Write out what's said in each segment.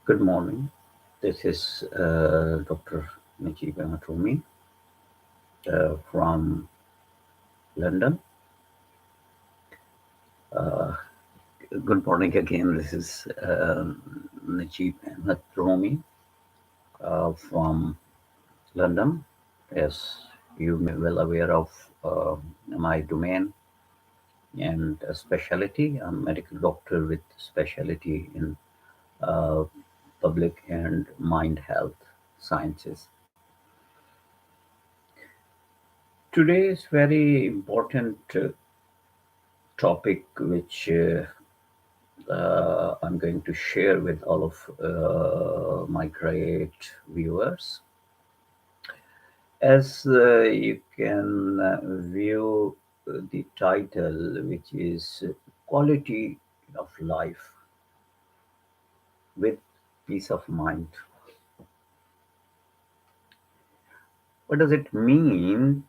Good morning. This is Dr. Najeeb Ahmad Rumi from London. Uh, Good morning again. This is Najeeb Ahmad Rumi from London. As you may well aware of my domain and specialty, I'm a medical doctor with specialty in uh, public and mind health sciences. Today is very important topic which I'm going to share with all of my great viewers. As you can view the title, which is Quality of Life with Peace of Mind. What does it mean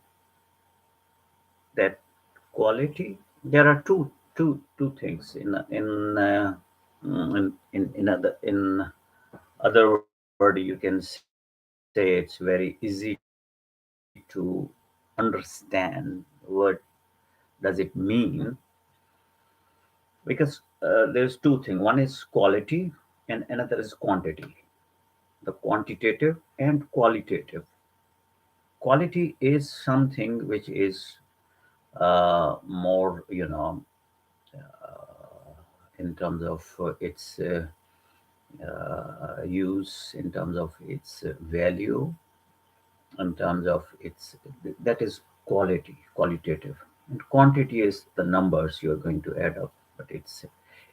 that quality? There are two things in other word you can say it's very easy to understand what does it mean, because there's two things. One is quality and another is quantity. The quantitative and qualitative. Quality is something which is more, in terms of its use, in terms of its value, in terms of its, that is qualitative. And quantity is the numbers you're going to add up. But it's,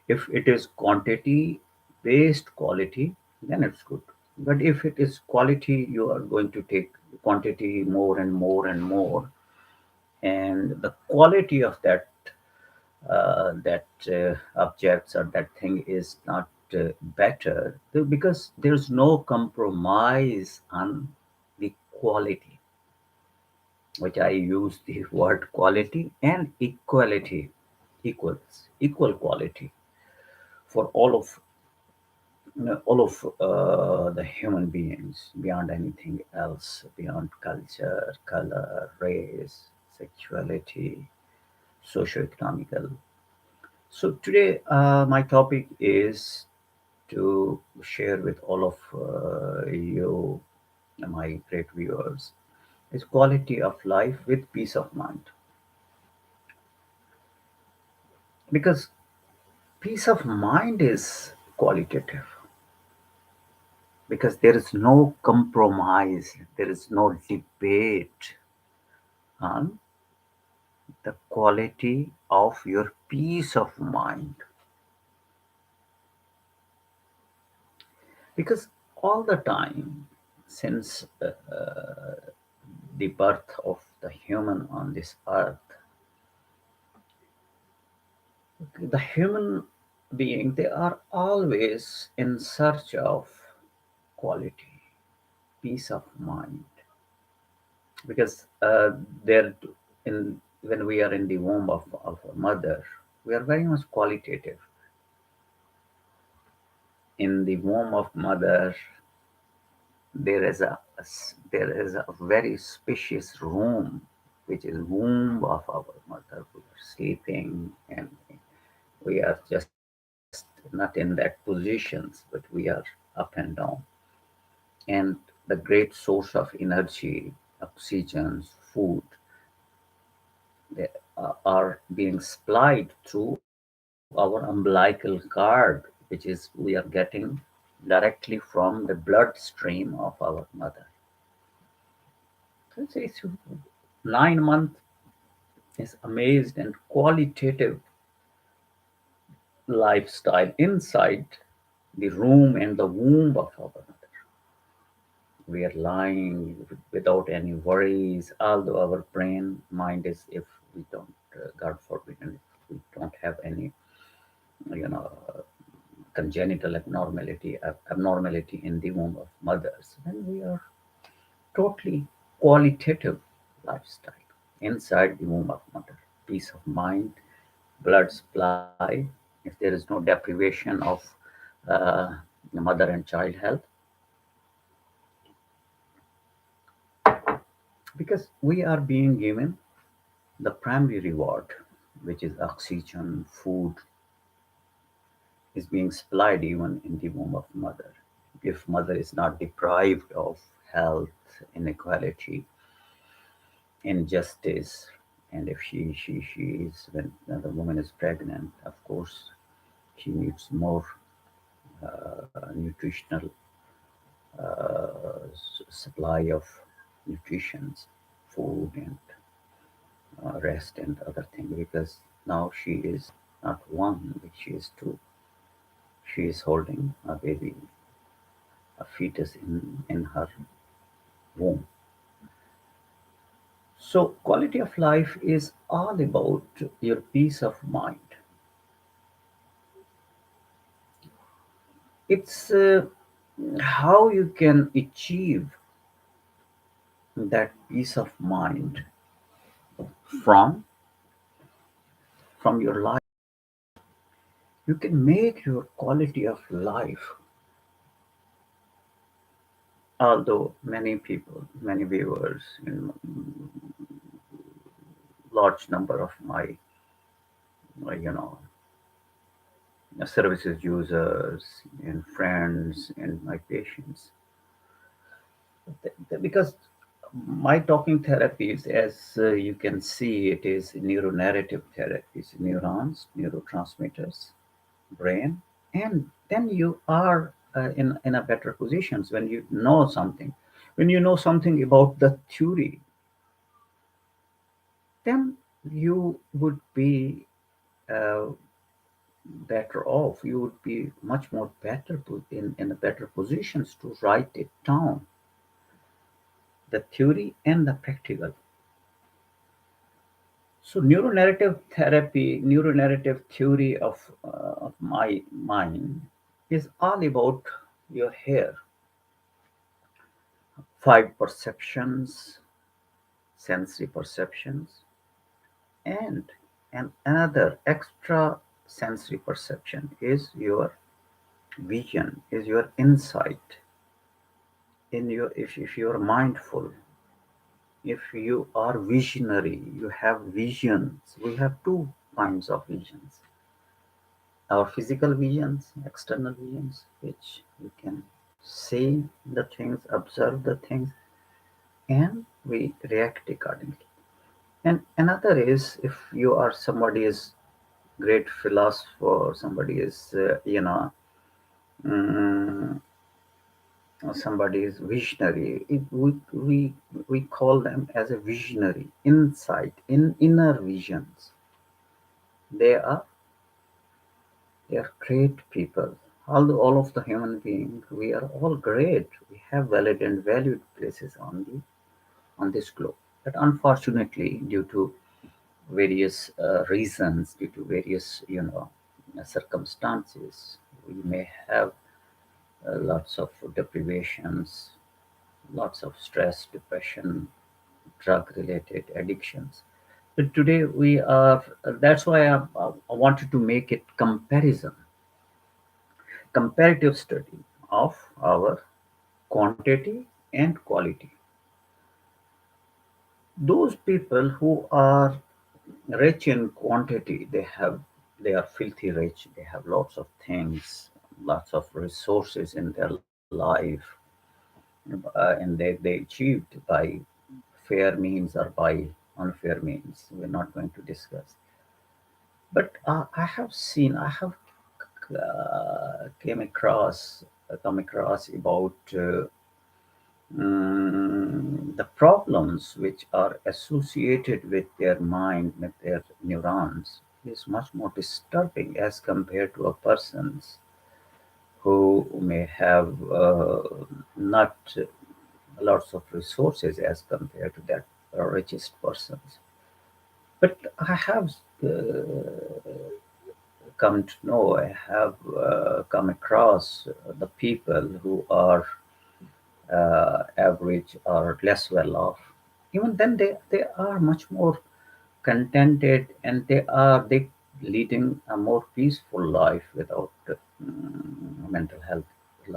if it is quantity based quality, then it's good. But if it is quality, you are going to take quantity more and more and more, and the quality of that objects or that thing is not better, because there's no compromise on the quality, which I use the word quality and equality, equal quality for all of the human beings, beyond anything else, beyond culture, color, race, sexuality, socioeconomical. So today, my topic is to share with all of you, my great viewers, is quality of life with peace of mind. Because peace of mind is qualitative, because there is no compromise, there is no debate on the quality of your peace of mind. Because all the time, since the birth of the human on this earth, the human being, they are always in search of quality, peace of mind. Because they're in when we are in the womb of a mother, we are very much qualitative. In the womb of mother, there is a very spacious room, which is womb of our mother. We are sleeping, and we are just not in that positions, but we are up and down. And the great source of energy, oxygen, food, they are being supplied through our umbilical cord, which is we are getting directly from the bloodstream of our mother. So it's 9 months is amazed and qualitative lifestyle inside the room and the womb of our mother. We are lying without any worries, although our brain mind is, if we don't, God forbid, and if we don't have any, you know, congenital abnormality in the womb of mothers, then we are totally qualitative lifestyle inside the womb of mother. Peace of mind, blood supply. If there is no deprivation of uh, mother and child health, because we are being given the primary reward, which is oxygen, food, is being supplied even in the womb of mother. If mother is not deprived of health, inequality, injustice, and if she is, when the woman is pregnant, of course, she needs more nutritional supply of nutrition, food, and rest and other things, because now she is not one, but she is two. She is holding a baby, a fetus in her womb. So, quality of life is all about your peace of mind. It's how you can achieve that peace of mind from from your life. You can make your quality of life, although many people, many viewers, large number of my, you know, services users and friends and my patients, because my talking therapies, as you can see, it is neuro-narrative therapies, neurons, neurotransmitters, brain, and then you are in a better positions when you know something. When you know something about the theory, then you would be uh, better off. You would be much more better in a better positions to write it down, the theory and the practical. So neuronarrative theory of my mind is all about your hair, five perceptions, sensory perceptions, and another extra sensory perception is your vision, is your insight. In your, if you are mindful, if you are visionary, you have visions. We have two kinds of visions: our physical visions, external visions, which we can see the things, observe the things, and we react accordingly. And another is, if you are somebody is great philosopher, somebody is mm, somebody is visionary. We call them as a visionary, insight, in inner visions. They are they are great people. Although all of the human beings, we are all great. We have valid and valued places on this globe. But unfortunately, due to various reasons, due to various circumstances, we may have lots of deprivations, lots of stress, depression, drug related addictions. But today we are, that's why I wanted to make it comparative study of our quantity and quality. Those people who are rich in quantity, they are filthy rich, they have lots of things, lots of resources in their life, and they achieved by fair means or by unfair means. We're not going to discuss. But I have come across about the problems which are associated with their mind, with their neurons, is much more disturbing as compared to a person's who may have not lots of resources as compared to that richest persons. But I have come to know, I have come across the people who are average or less well off. Even then, they are much more contented, and they leading a more peaceful life without mental health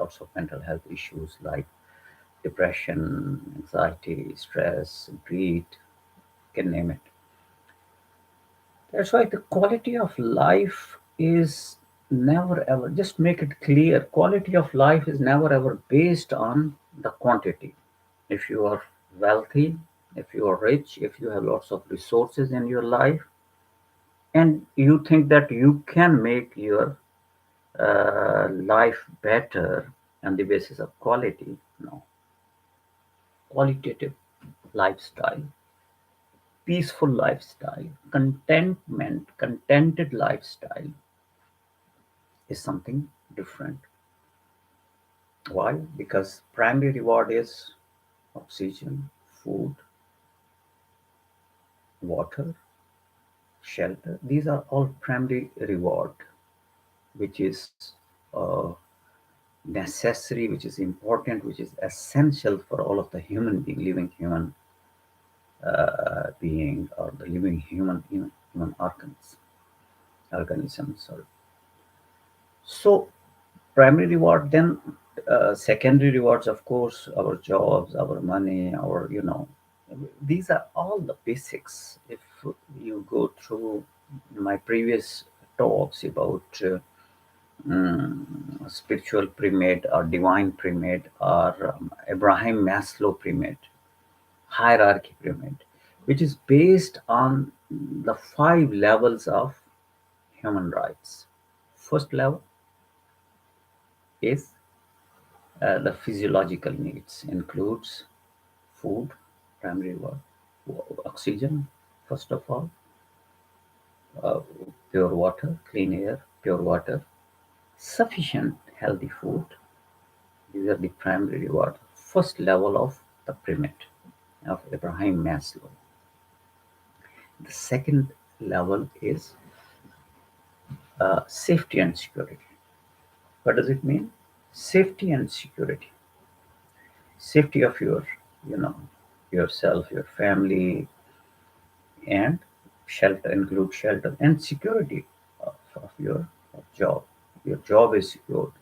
lots of mental health issues like depression, anxiety, stress, greed, can name it. That's why the quality of life is never ever, just make it clear, quality of life is never ever based on the quantity. If you are wealthy, if you are rich, if you have lots of resources in your life, and you think that you can make your life better on the basis of quality, no. Qualitative lifestyle, peaceful lifestyle, contentment, contented lifestyle is something different. Why? Because primary reward is oxygen, food, water, shelter. These are all primary reward, which is necessary, which is important, which is essential for all of the human being, living human being, or the living human organisms. Sorry. So primary reward, then secondary rewards, of course, our jobs, our money, our these are all the basics. If you go through my previous talks about spiritual pyramid or divine pyramid or Abraham Maslow pyramid, hierarchy pyramid, which is based on the five levels of human rights. First level is the physiological needs, includes food, primary one, oxygen, first of all, uh, pure water, clean air, pure water, sufficient healthy food. These are the primary reward. First level of the pyramid of Abraham Maslow. The second level is safety and security. What does it mean? Safety and security. Safety of your, you know, yourself, your family, and shelter, include shelter and security of your job. Your job is secured,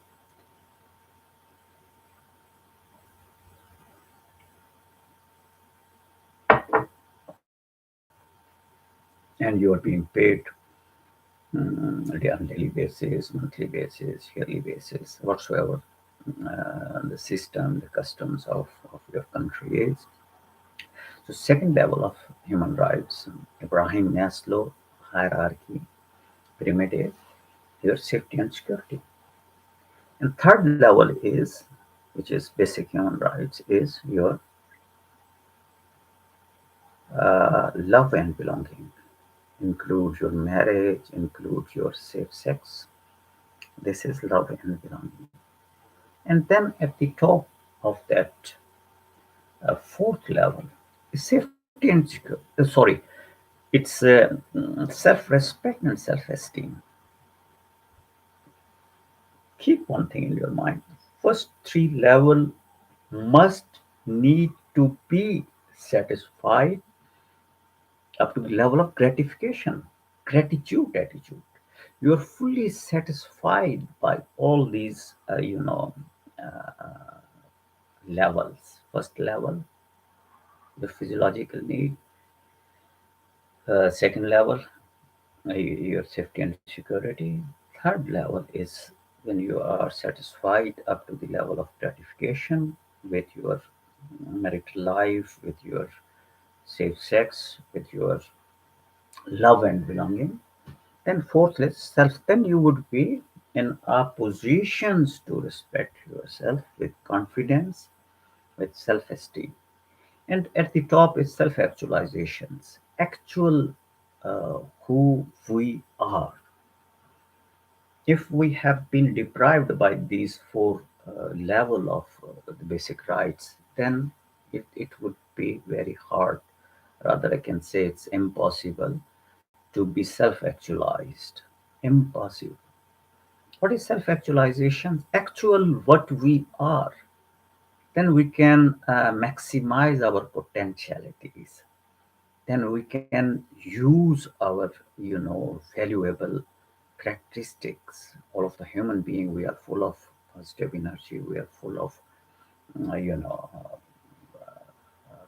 and you are being paid on daily basis, monthly basis, yearly basis, whatsoever the system, the customs of your country is. So, second level of human rights, Abraham Maslow hierarchy pyramid is your safety and security. And third level is, which is basic human rights, is your love and belonging. Includes your marriage, includes your safe sex. This is love and belonging. And then at the top of that fourth level is safety and security. Sorry, it's self-respect and self-esteem. Keep one thing in your mind. First three level must need to be satisfied up to the level of gratification, gratitude, attitude. You are fully satisfied by all these, levels. First level, the physiological need. Second level, your safety and security. Third level is when you are satisfied up to the level of gratification with your marital life, with your safe sex, with your love and belonging. Then fourthly, self. Then you would be in a positions to respect yourself with confidence, with self-esteem. And at the top is self-actualizations, actual who we are. If we have been deprived by these four level of the basic rights, then it would be very hard. Rather, I can say it's impossible to be self-actualized. Impossible. What is self-actualization? Actual what we are. Then we can maximize our potentialities. Then we can use our valuable characteristics. All of the human being, we are full of positive energy. We are full of, uh, you know,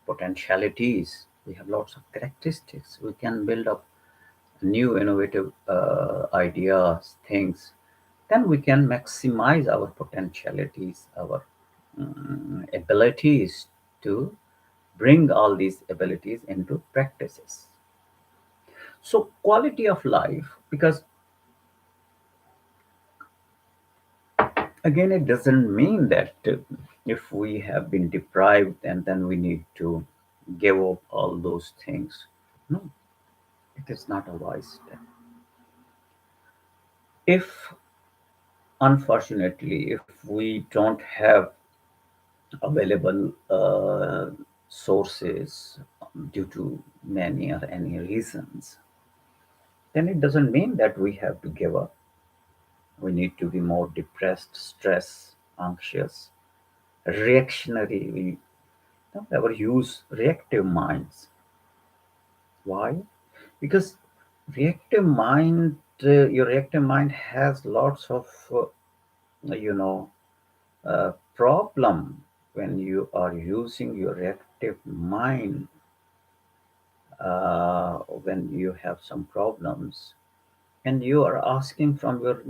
potentialities. We have lots of characteristics. We can build up new innovative ideas, things. Then we can maximize our potentialities, our abilities to bring all these abilities into practices. So, quality of life, because again, it doesn't mean that if we have been deprived and then we need to give up all those things. No, it is not a wise step. If unfortunately, if we don't have available sources due to many or any reasons, then it doesn't mean that we have to give up. We need to be more depressed, stressed, anxious, reactionary. We don't ever use reactive minds. Why? Because reactive mind, your reactive mind has lots of, you know, problem when you are using your reactive mind when you have some problems and you are asking from your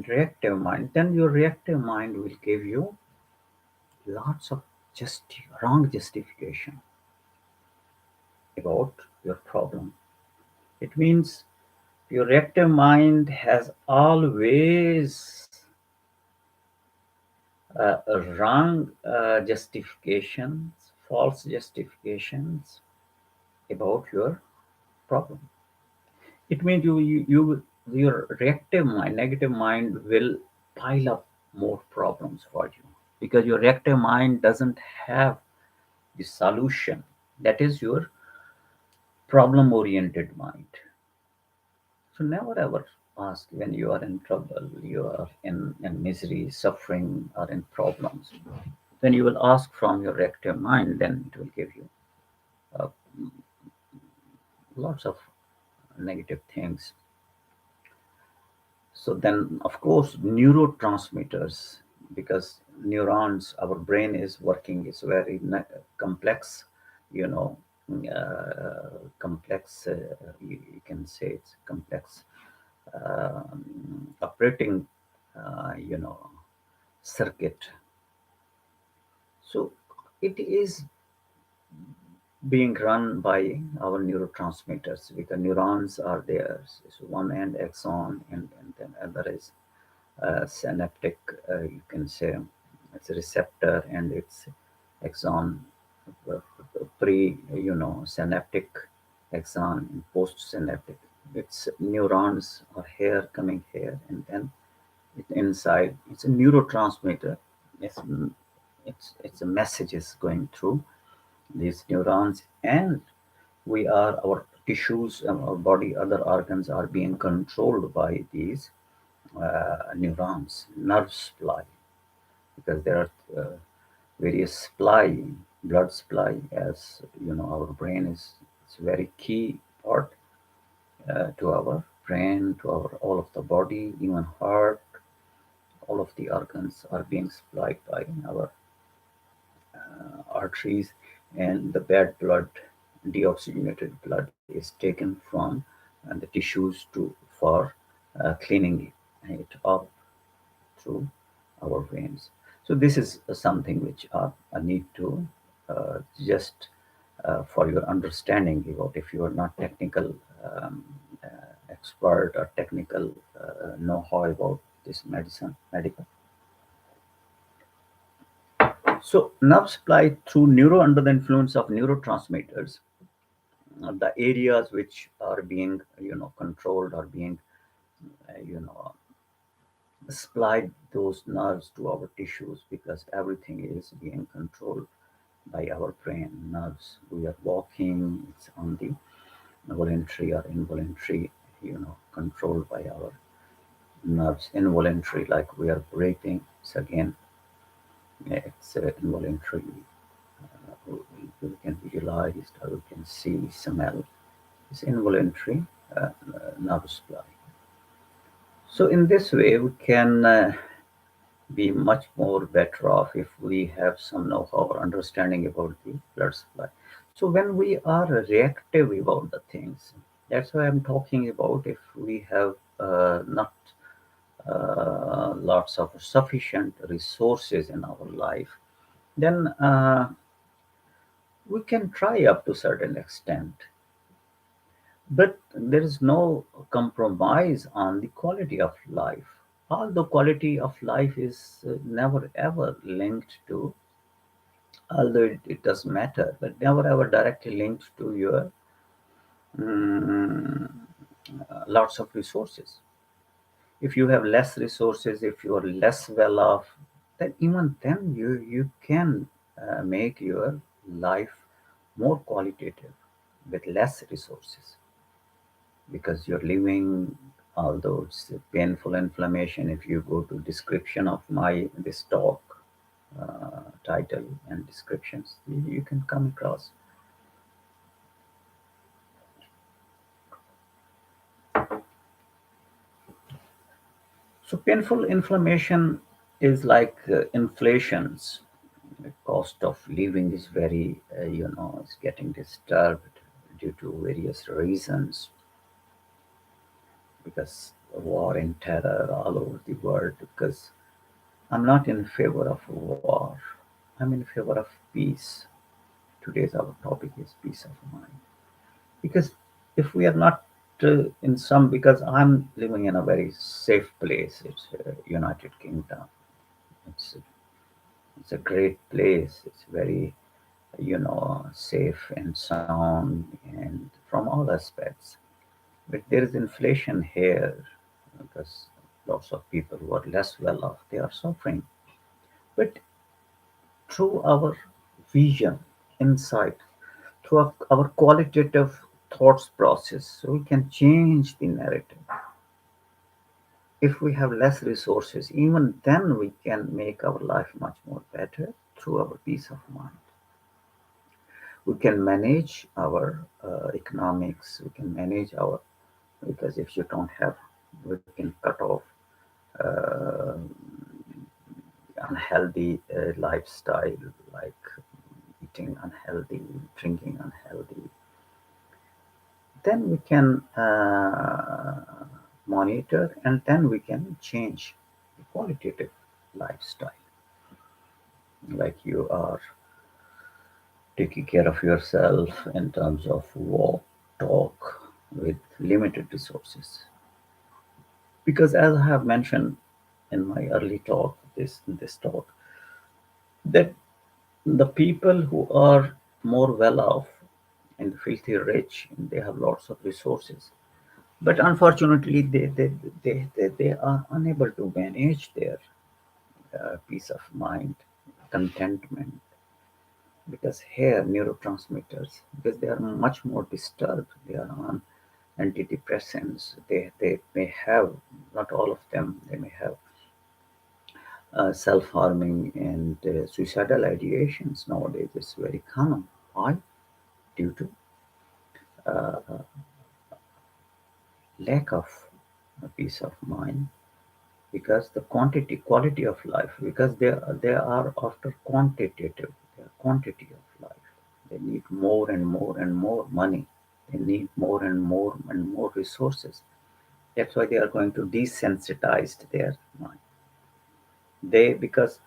reactive mind, then your reactive mind will give you lots of just wrong justification about your problem. It means your reactive mind has always wrong justifications, false justifications about your problem. It means your reactive mind, negative mind will pile up more problems for you because your reactive mind doesn't have the solution. That is your problem oriented mind. So never ever ask when you are in trouble, you are in misery, suffering, or in problems. Then you will ask from your reactive mind, then it will give you uh, lots of negative things. So then, of course, neurotransmitters, because neurons, our brain is working, it's very complex, you know, complex, you can say it's complex operating, you know, circuit. So it is being run by our neurotransmitters because neurons are there. So one end axon and then other is synaptic, you can say it's a receptor and it's axon, uh, pre, you know, synaptic axon and post synaptic. It's neurons are here coming here and then it inside. It's a neurotransmitter. It's it's a messages going through these neurons and we are our tissues and our body other organs are being controlled by these neurons, nerve supply, because there are various supply, blood supply, as you know, our brain is it's a very key part to our brain, to our all of the body, even heart, all of the organs are being supplied by our arteries, and the bad blood, deoxygenated blood, is taken from the tissues to for cleaning it up through our veins. So this is something which I need to just for your understanding about if you are not technical expert or technical know-how about this medical. So nerve supply through neuro under the influence of neurotransmitters, the areas which are being controlled or being you know supplied those nerves to our tissues because everything is being controlled by our brain nerves. We are walking, it's on the voluntary or involuntary, controlled by our nerves. Involuntary, like we are breathing, it's again, it's involuntary. We can visualize or we can see, smell. It's involuntary nerve supply. So in this way, we can be much more better off if we have some know-how or understanding about the blood supply. So when we are reactive about the things, that's why I'm talking about if we have not lots of sufficient resources in our life, then we can try up to certain extent, but there is no compromise on the quality of life. Although quality of life is never ever linked to, although it does matter, but never ever directly linked to your mm, lots of resources. If you have less resources, if you are less well off, then even then you can make your life more qualitative with less resources, because you're living, although it's a painful inflammation. If you go to description of my this talk, title and descriptions, you can come across. So painful inflammation is like inflations. The cost of living is very, is getting disturbed due to various reasons, because war and terror all over the world. Because I'm not in favor of war. I'm in favor of peace. Today's our topic is peace of mind. Because if we are not in some, because I'm living in a very safe place. It's United Kingdom. It's it's a great place. It's very, safe and sound, and from all aspects. But there is inflation here, because lots of people who are less well off, they are suffering. But through our vision, insight, through our qualitative thoughts process, so we can change the narrative. If we have less resources, even then we can make our life much more better through our peace of mind. We can manage our economics, we can manage our, because if you don't have, we can cut off uh, unhealthy lifestyle, like eating unhealthy, drinking unhealthy. Then we can monitor, and then we can change the qualitative lifestyle. Like you are taking care of yourself in terms of walk, talk with limited resources. Because as I have mentioned in my early talk, this talk, that the people who are more well off and filthy rich, and they have lots of resources, but unfortunately they are unable to manage their peace of mind, contentment, because here neurotransmitters, because they are much more disturbed, they are on antidepressants, they may have, not all of them, they may have self-harming and suicidal ideations nowadays. It's very common. Why? Due to uh, lack of peace of mind, because the quality of life, because they are after quantitative, they are quantity of life. They need more and more and more money. They need more and more resources. That's why they are going to desensitize their mind. They, because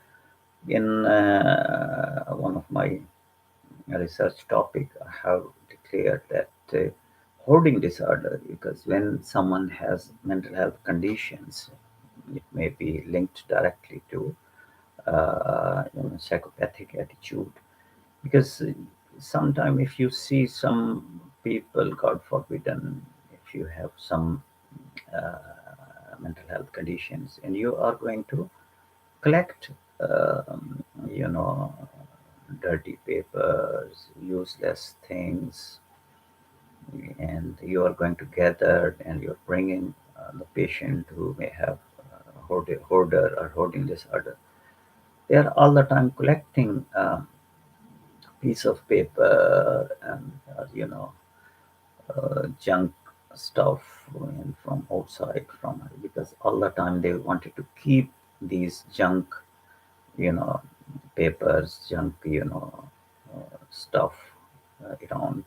in one of my research topic, I have declared that hoarding disorder, because when someone has mental health conditions, it may be linked directly to psychopathic attitude. Because sometimes if you see some people, God forbidden, if you have some mental health conditions, and you are going to collect, um, you know, dirty papers, useless things, and you are going to gather, and you're bringing the patient who may have hoarder or hoarding disorder. They are all the time collecting piece of paper and junk stuff and from outside, from, because all the time they wanted to keep these junk, you know, papers, junk, stuff around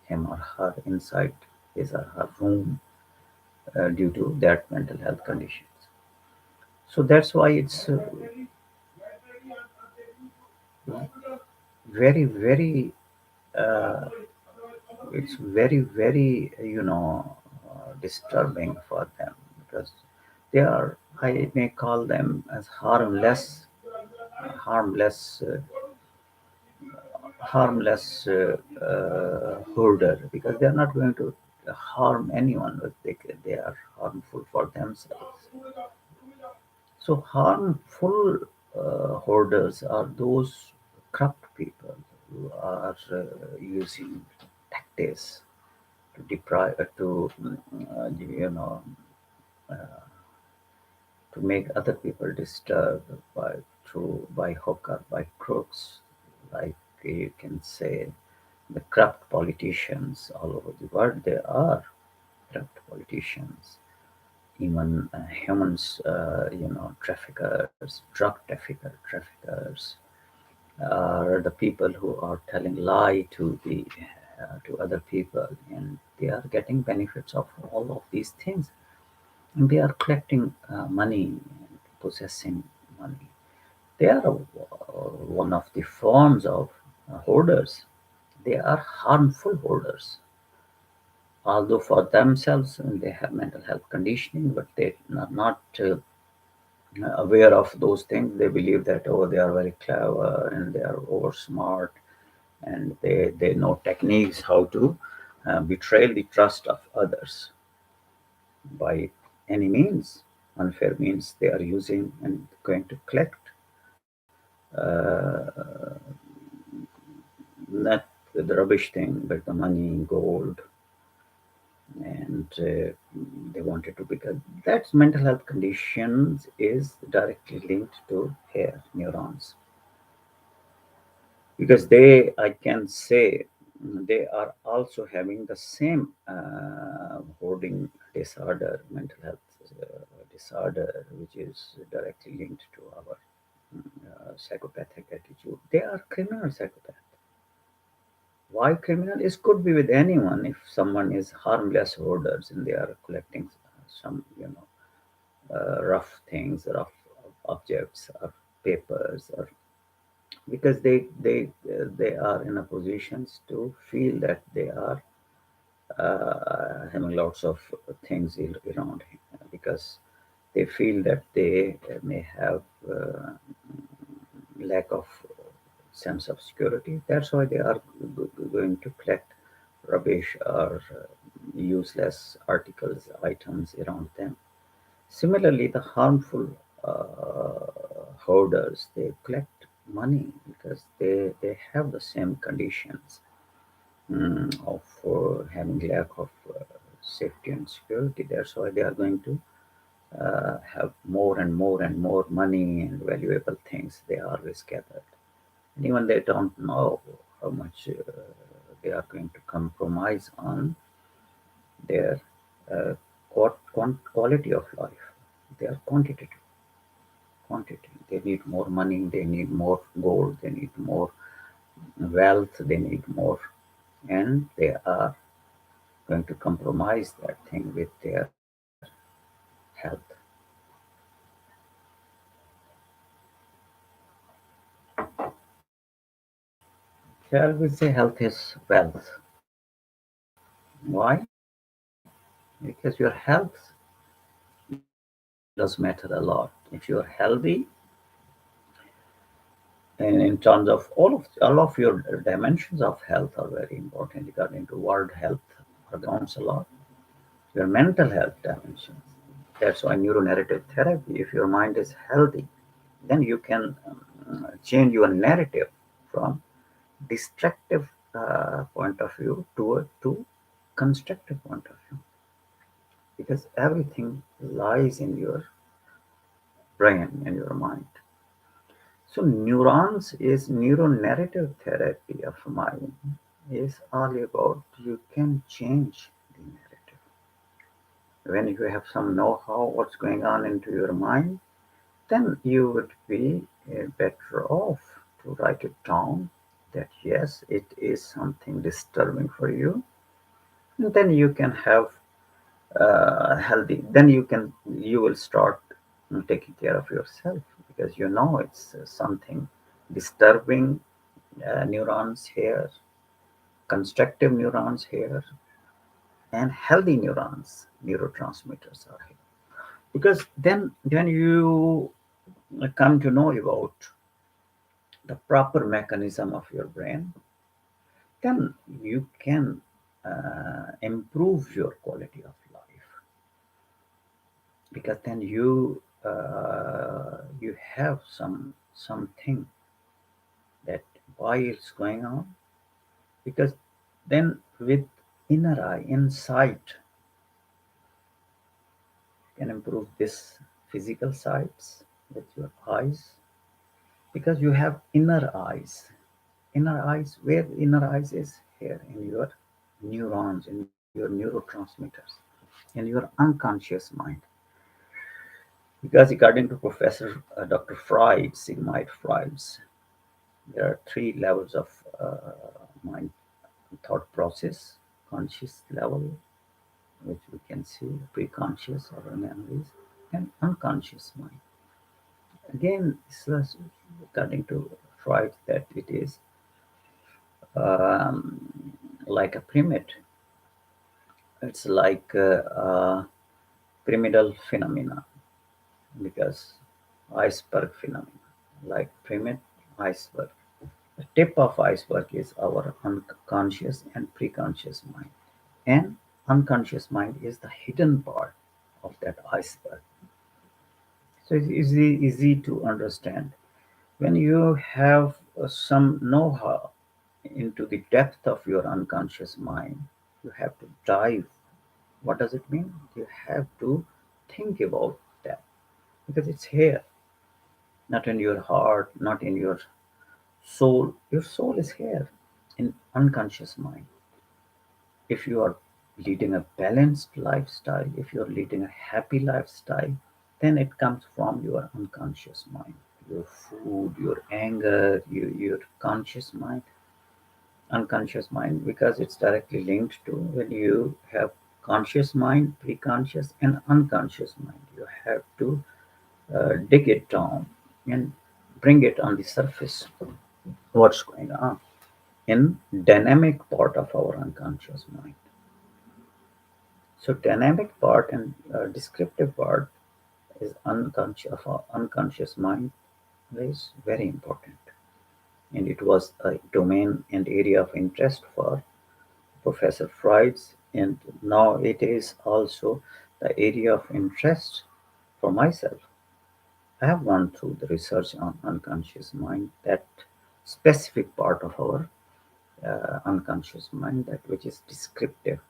him or her inside his or her room due to that mental health conditions. So that's why it's very, very, uh, it's very, very, disturbing for them because they are, I may call them as harmless hoarder because they are not going to harm anyone, but they are harmful for themselves. So harmful hoarders are those corrupt people who are using tactics to deprive, to you know, to make other people disturbed by through by hook or by crooks, like you can say the corrupt politicians all over the world. There are corrupt politicians, even humans, traffickers, drug traffickers, are the people who are telling lie to other people, and they are getting benefits of all of these things, and they are collecting money and possessing money. They are one of the forms of hoarders. They are harmful hoarders, although for themselves they have mental health conditioning, but they are not aware of those things. They believe that, oh, they are very clever and they are over smart, and they know techniques how to betray the trust of others by any means, unfair means they are using, and going to collect uh, not the rubbish thing, but the money, gold, and they wanted to become. That's mental health conditions is directly linked to hair neurons because they, I can say, they are also having the same hoarding disorder, mental health disorder, which is directly linked to our psychopathic attitude. They are criminal psychopaths. Why criminal? It could be with anyone. If someone is harmless hoarders and they are collecting some, rough things, rough objects, or papers, or because they are in a positions to feel that they are having lots of things around him because they feel that they may have lack of sense of security. That's why they are going to collect rubbish or useless articles, items around them. Similarly, the harmful hoarders, they collect money because they have the same conditions of having lack of safety and security. That's why they are going to have more and more and more money and valuable things they always gather. And even they don't know how much they are going to compromise on their quality of life. They are quantity. They need more money, they need more gold, they need more wealth, they need more, and they are going to compromise that thing with their health. Shall we say health is wealth? Why? Because your health does matter a lot. If you're healthy, and in terms of all of your dimensions of health are very important regarding to World Health Organization's a lot. Your mental health dimensions. That's why neuro-narrative therapy. If your mind is healthy, then you can change your narrative from destructive point of view to constructive point of view because everything lies in your brain and your mind. So neurons is neuro-narrative therapy of mind is all about you can change the narrative. When you have some know-how what's going on into your mind, then you would be better off to write it down that yes, it is something disturbing for you. And then you can have healthy. Then you will start taking care of yourself because you know it's something disturbing neurons here, constructive neurons here, and healthy neurons, neurotransmitters are here. Because then when you come to know about the proper mechanism of your brain, then you can improve your quality of life because then you have something that why it's going on because then with inner eye insight can improve this physical sides with your eyes because you have inner eyes where inner eyes is here in your neurons in your neurotransmitters in your unconscious mind because according to professor dr freud sigmund freud's there are three levels of mind thought process conscious level which we can see pre-conscious or memories and unconscious mind again this was according to freud that it is um, like a pyramid. It's like pyramidal phenomena because iceberg phenomena, like pyramid iceberg. The tip of iceberg is our unconscious and preconscious mind, and unconscious mind is the hidden part of that iceberg. So it's easy to understand. When you have some know-how into the depth of your unconscious mind, you have to dive. What does it mean? You have to think about that because it's here, not in your heart, not in your soul. Your soul is here in unconscious mind. If you are leading a balanced lifestyle, if you're leading a happy lifestyle, then it comes from your unconscious mind. Your food, your anger, your conscious mind, unconscious mind, because it's directly linked to when you have conscious mind, preconscious, and unconscious mind. You have to dig it down and bring it on the surface. What's going on in dynamic part of our unconscious mind? So dynamic part and descriptive part is unconscious of our unconscious mind is very important, and it was a domain and area of interest for Professor Freud's, and now it is also the area of interest for myself. I have gone through the research on unconscious mind, that specific part of our unconscious mind, that which is descriptive.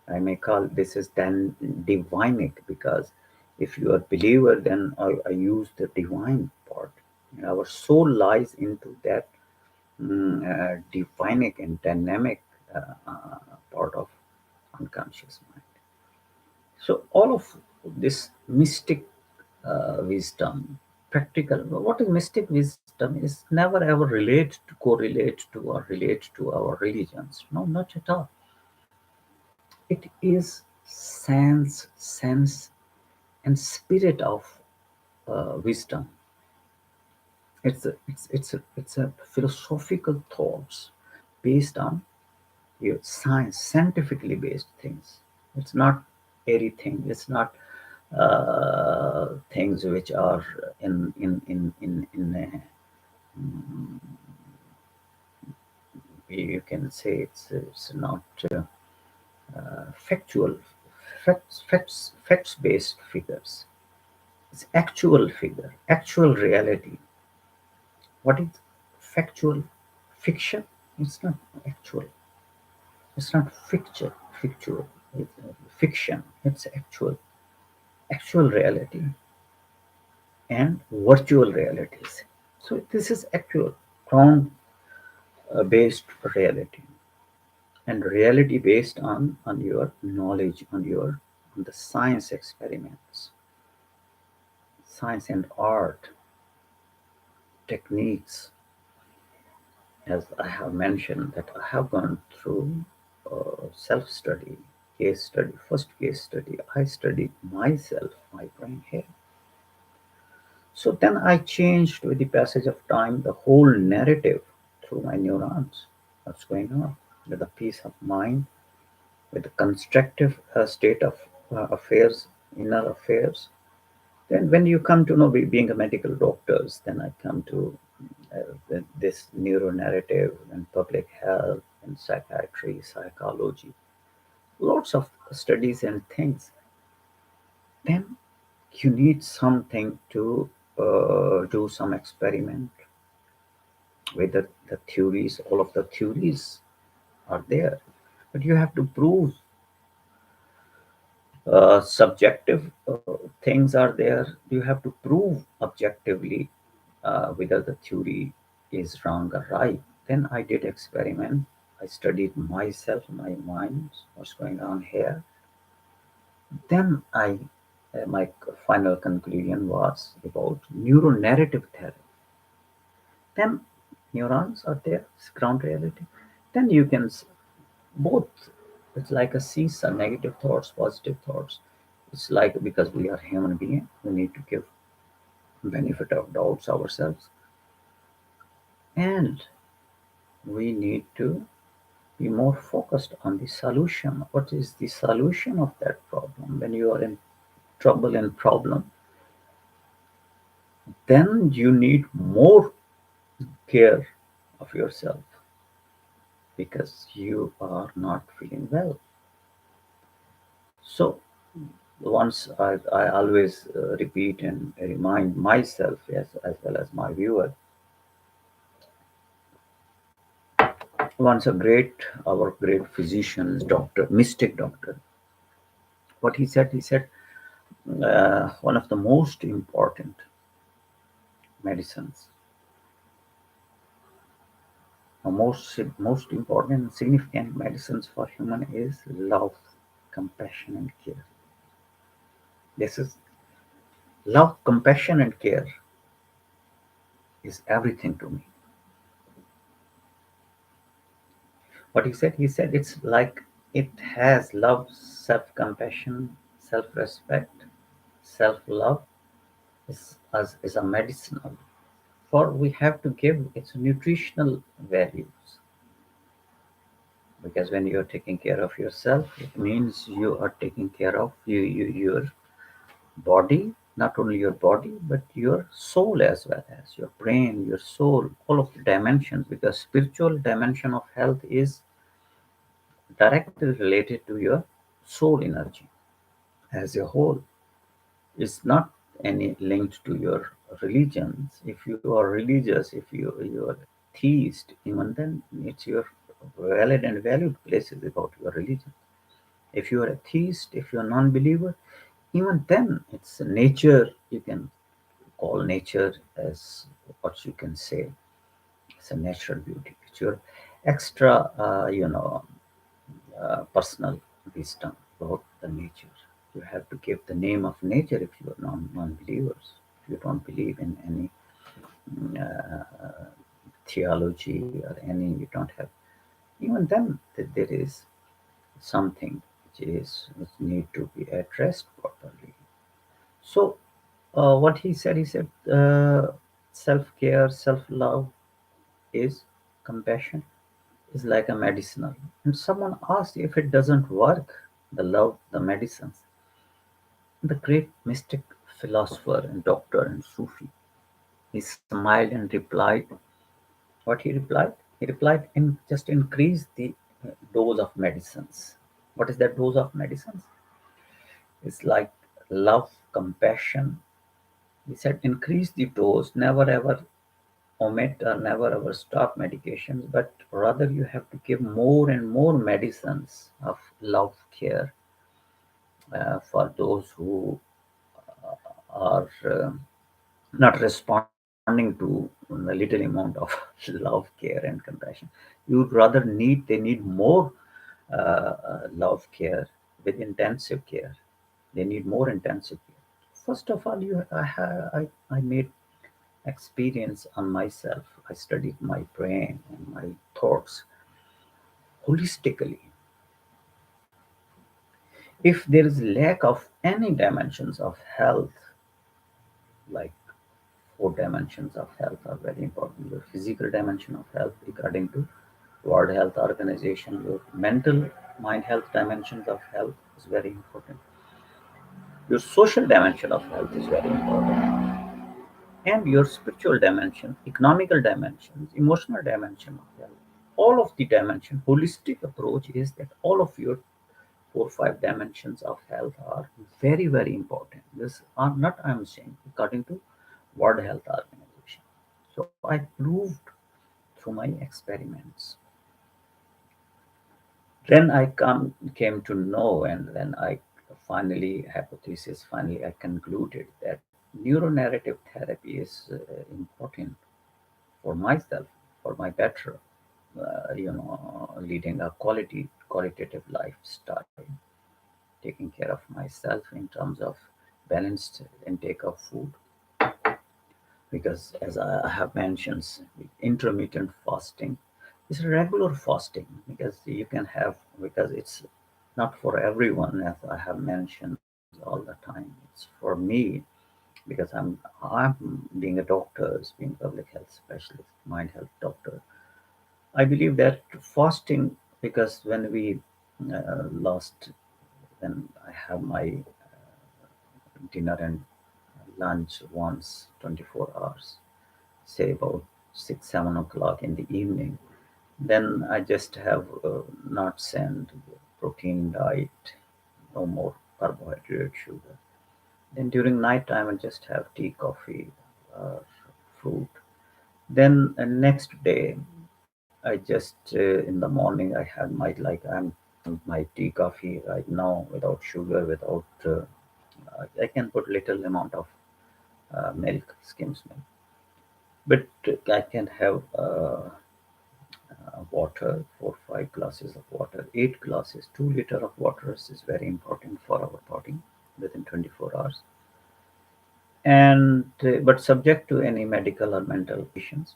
I may call this is then divinic because if you are a believer, then I use the divine part. Our soul lies into that divinic and dynamic part of unconscious mind. So all of this mystic wisdom, practical. What is mystic wisdom is never ever correlate to, or relate to our religions. No, not at all. It is sense, and spirit of wisdom. It's a philosophical thoughts based on your science, scientifically based things. It's not airy thing. It's not things which are in you can say it's not factual facts based figures. It's actual figure, actual reality. What is factual? Fiction? It's not actual. It's not fictual. It's fiction. It's actual reality and virtual realities. So this is actual ground based reality and reality based on your knowledge, on the science experiments. science and art techniques, as I have mentioned, that I have gone through self-study, case study. First case study, I studied myself, my brain here. So then I changed with the passage of time the whole narrative through my neurons. What's going on with the peace of mind, with the constructive state of affairs, inner affairs. Then, when you come to know being a medical doctors, then I come to this neuro-narrative and public health and psychiatry, psychology, lots of studies and things. Then you need something to do some experiment with the theories. All of the theories are there, but you have to prove subjective things are there. You have to prove objectively whether the theory is wrong or right. Then I did experiment. I studied myself, my mind, what's going on here. Then my final conclusion was about neuro-narrative therapy. Then neurons are there, it's ground reality. Then you can both. It's like a seesaw, negative thoughts, positive thoughts. It's like because we are human beings, we need to give benefit of doubts ourselves, and we need to be more focused on the solution. What is the solution of that problem? When you are in trouble and problem, then you need more care of yourself because you are not feeling well. So once I always repeat and remind myself as well as my viewer. Once our great physician, doctor, mystic doctor, what he said, one of the most important medicines, the most important and significant medicines for human is love, compassion, and care. This is love, compassion, and care is everything to me. What he said it's like it has love, self-compassion, self-respect, self-love is a medicinal. For we have to give its nutritional values because when you are taking care of yourself, it means you are taking care of your body, not only your body but your soul as well as your brain, your soul, all of the dimensions. Because spiritual dimension of health is directly related to your soul energy as a whole. It's not any linked to your religions. If you are religious, if you are theist, even then it's your valid and valued places about your religion. If you are a theist, if you are non-believer, even then it's nature. You can call nature as what you can say. It's a natural beauty. It's your extra, personal wisdom about the nature. You have to give the name of nature if you are non-believers. If you don't believe in any theology or any, you don't have. Even then, there is something which need to be addressed properly. So, what he said, self-care, self-love is compassion is like a medicinal. And someone asked if it doesn't work, the love, the medicines. The great mystic philosopher and doctor and Sufi, he smiled and replied, what he replied? He replied, just increase the dose of medicines. What is that dose of medicines? It's like love, compassion. He said, increase the dose, never ever omit or never ever stop medications, but rather you have to give more and more medicines of love, care for those who are not responding to a little amount of love, care, and compassion. You'd rather they need more love, care with intensive care. They need more intensive care. First of all, I made experience on myself. I studied my brain and my thoughts holistically. If there is lack of any dimensions of health, like four dimensions of health are very important. Your physical dimension of health, according to World Health Organization, your mental mind health dimensions of health is very important. Your social dimension of health is very important, and your spiritual dimension, economical dimensions, emotional dimension of health. All of the dimension, holistic approach is that all of your four five dimensions of health are very very important. This are not I'm saying according to World Health Organization. So I proved through my experiments. Then came to know, and then I finally I concluded that neuro-narrative therapy is important for myself, for my better, leading a qualitative lifestyle, taking care of myself in terms of balanced intake of food, because as I have mentioned, intermittent fasting is regular fasting, because you can have, because it's not for everyone, as I have mentioned all the time. It's for me, because I'm being a doctor, being public health specialist, mind health doctor. I believe that fasting, because when we last when I have my dinner and lunch once 24 hours, say about 6 7 o'clock in the evening, then I just have nuts and protein diet, no more carbohydrate, sugar. Then during night time, I just have tea, coffee, fruit. Then next day, I just in the morning I had my, like, I'm my tea, coffee right now without sugar, without I can put little amount of milk, skimmed milk, but I can have water, 4 5 glasses of water, 8 glasses, 2 liter of water is very important for our body within 24 hours. And but subject to any medical or mental conditions.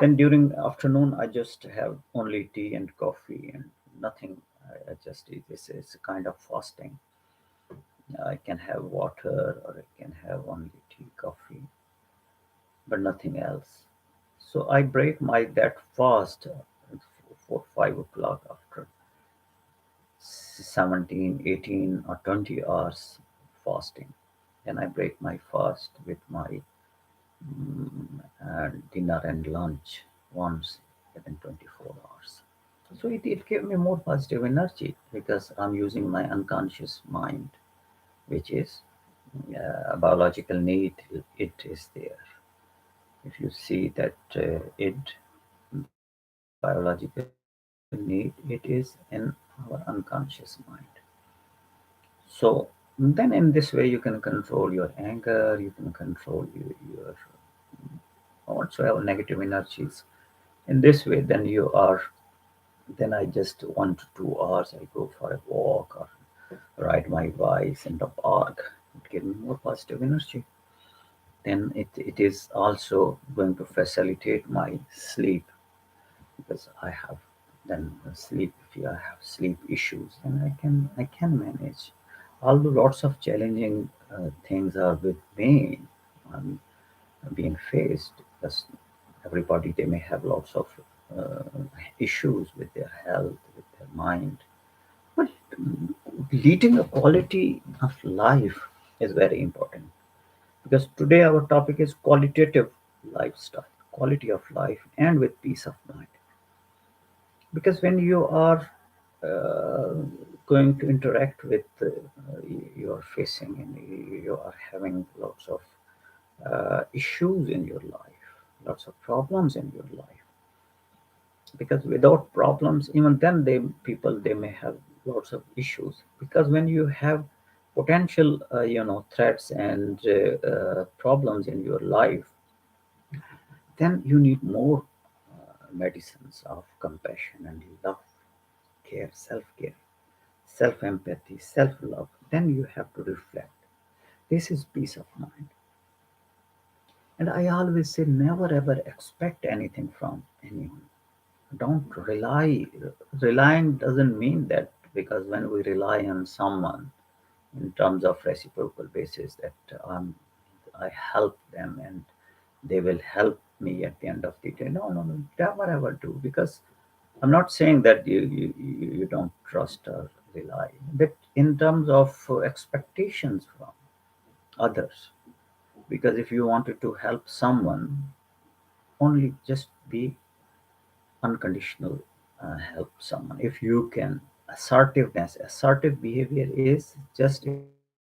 Then during afternoon, I just have only tea and coffee and nothing. I just eat. This is a kind of fasting. I can have water or I can have only tea, coffee, but nothing else. So I break my that fast for 5 o'clock after 17, 18, or 20 hours fasting. Then I break my fast with my dinner and lunch once within 24 hours. So it gave me more positive energy because I'm using my unconscious mind, which is a biological need. It is there. If you see that biological need, it is in our unconscious mind. So then in this way you can control your anger, you can control your whatsoever negative energies. In this way, then you are, then I just 1 to 2 hours I go for a walk or ride my bike in the park. It gives me more positive energy. Then it is also going to facilitate my sleep, because I have then sleep. If you have sleep issues, then I can manage. Although lots of challenging things are with me, um, being faced, because everybody, they may have lots of uh, issues with their health, with their mind, but leading a quality of life is very important, because today our topic is qualitative lifestyle, quality of life, and with peace of mind. Because when you are uh, going to interact with you are facing and you are having lots of issues in your life, lots of problems in your life, because without problems, even then they may have lots of issues, because when you have potential threats and problems in your life, then you need more medicines of compassion and love, care, self-care, self-empathy, self-love. Then you have to reflect. This is peace of mind. And I always say never ever expect anything from anyone. Don't rely. Relying doesn't mean that because when we rely on someone in terms of reciprocal basis that I help them and they will help me at the end of the day. No, no, no, never ever do, because I'm not saying that you don't trust or rely, but in terms of expectations from others. Because if you wanted to help someone, only just be unconditional, help someone if you can. Assertive behavior is just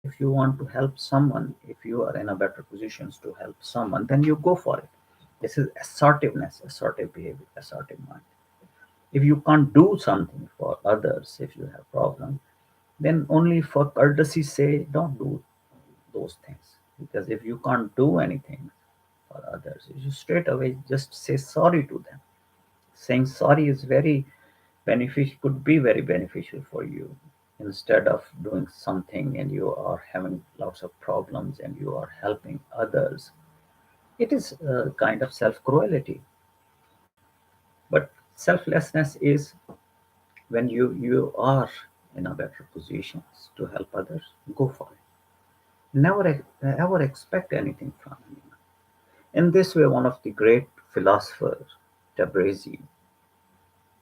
if you want to help someone, if you are in a better positions to help someone, then you go for it. This is assertiveness, assertive behavior, assertive mind. If you can't do something for others, if you have problem, then only for courtesy say don't do those things. Because if you can't do anything for others, you straight away just say sorry to them. Saying sorry is very beneficial, could be very beneficial for you. Instead of doing something and you are having lots of problems and you are helping others, it is a kind of self cruelty. But selflessness is when you are in a better positions to help others, go for it. Never ever expect anything from anyone. In this way, one of the great philosophers, Tabrizi,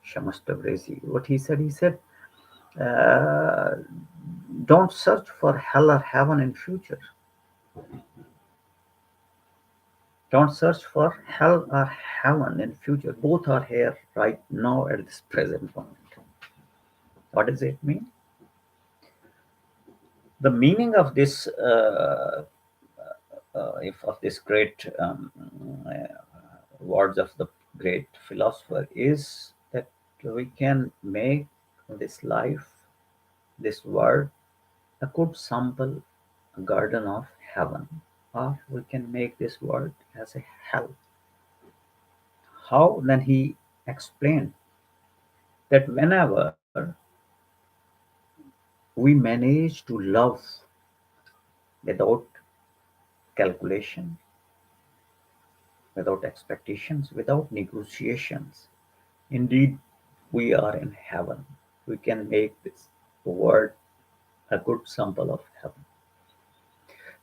Shamash Tabrizi, what he said, uh, don't search for hell or heaven in future. Don't search for hell or heaven in future. Both are here right now at this present moment. What does it mean? The meaning of this, if of this great uh, words of the great philosopher, is that we can make this life, this world, a good sample, a garden of heaven, or we can make this world as a hell. How? Then he explained that whenever we manage to love without calculation, without expectations, without negotiations, indeed we are in heaven. We can make this world a good sample of heaven.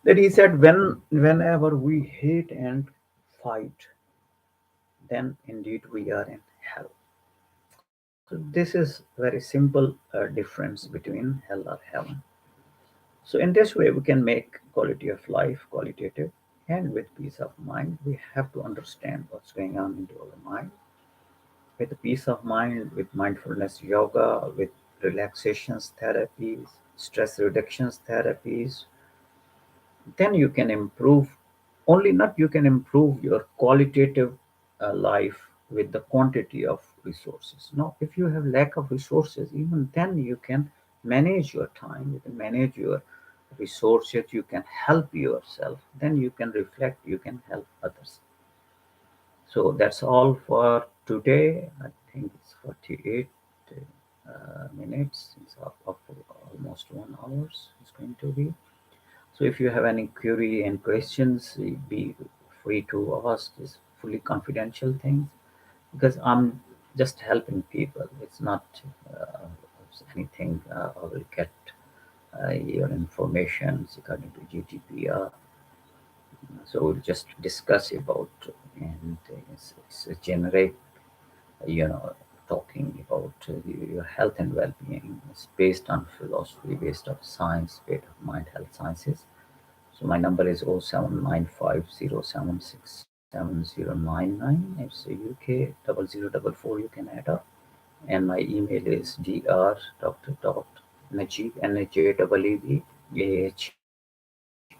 Then he said, whenever we hate and fight, then indeed we are in hell. So this is very simple difference between hell or heaven. So in this way, we can make quality of life qualitative, and with peace of mind, we have to understand what's going on into our mind. With peace of mind, with mindfulness yoga, with relaxations therapies, stress reductions therapies, then you can improve. Only not you can improve your qualitative life with the quantity of resources. No, if you have lack of resources, even then you can manage your time, you can manage your resources, you can help yourself, then you can reflect, you can help others. So that's all for today. I think it's 48 minutes. It's up to almost 1 hour. It's going to be. So if you have any query and questions, be free to ask. It's fully confidential things because I'm just helping people. It's not uh, anything. I will get your information according to GDPR. So we'll just discuss about and it's generate, you know, talking about your health and well-being. It's based on philosophy, based on science, based on mind health sciences. So my number is 0795076799. It's a UK 0044. You can add up. And my email is dr.najeeb,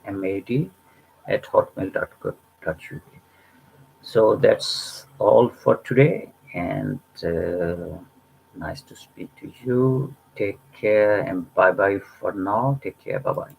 NAJEEBAHMAD at hotmail.co.uk. So that's all for today, and nice to speak to you. Take care and bye bye for now. Take care. Bye bye.